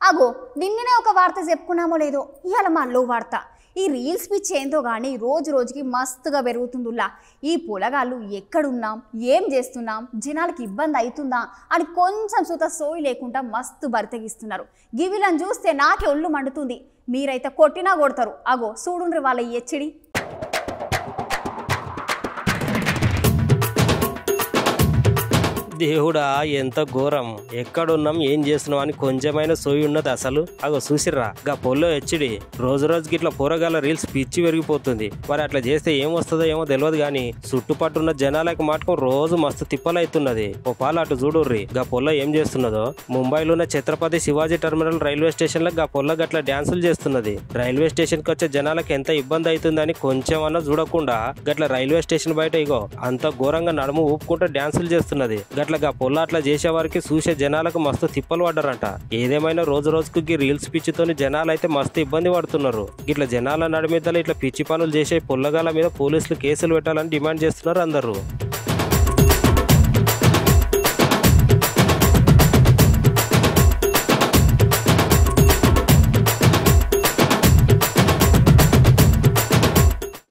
అగో నిన్ననే ఒక వార్త చెప్పుకున్నామో లేదో ఇవాళ మళ్ళీ వార్త. ఈ రీల్స్ పిచ్చి ఏందో కానీ రోజు రోజుకి మస్తుగా పెరుగుతుందిలా. ఈ పొలగాళ్ళు ఎక్కడున్నాం, ఏం చేస్తున్నాం, జనాలకి ఇబ్బంది అవుతుందా అని కొంచెం సుత సోయి లేకుండా మస్తు బరితెగిస్తున్నారు. గివిలను చూస్తే నాకే ఒళ్ళు మండుతుంది. మీరైతే కొట్టినా కొడతారు. అగో చూడుండ్రి వాళ్ళ ఎచ్చిడి. దేవుడా ఎంత ఘోరం, ఎక్కడున్నాం ఏం చేస్తున్నాం అని కొంచెమైనా సోయి ఉన్నది అసలు. అగో చూసిర్రా గా పొల్లో హెచ్డి రోజు రోజుకి ఇట్లా పోరగాల రీల్స్ పిచ్చి పెరిగిపోతుంది. మరి అట్లా చేస్తే ఏం వస్తుందో ఏమో తెలియదు గానీ చుట్టుపట్టున్న జనాలకు మాత్రం రోజు మస్తు తిప్పలైతున్నది. ఓ పాలు అటు చూడుర్రి గా పొల్ల ఏం చేస్తున్నదో. ముంబైలో ఉన్న Chhatrapati Shivaji terminal railway station లో గా పొల్ల గట్ల డ్యాన్సులు చేస్తున్నది. రైల్వే స్టేషన్ కి వచ్చే జనాలకు ఎంత ఇబ్బంది అవుతుందని కొంచెం అన్నా చూడకుండా గట్ల రైల్వే స్టేషన్ బయట ఇగో అంత ఘోరంగా నడుము ఊపుకుంటూ డ్యాన్సులు చేస్తున్నది. గట్లగా పొల్ల అట్లా చేసే వారికి చూసే జనాలకు మస్తు తిప్పలు పడ్డారంట. ఏదేమైనా రోజు రోజుకి రీల్స్ పిచ్చితోని జనాలు అయితే మస్తు ఇబ్బంది పడుతున్నారు. ఇట్లా జనాల నడిమిద్దలు ఇట్లా పిచ్చి పనులు చేసే పొల్లగాల మీద పోలీసులు కేసులు పెట్టాలని డిమాండ్ చేస్తున్నారు అందరూ.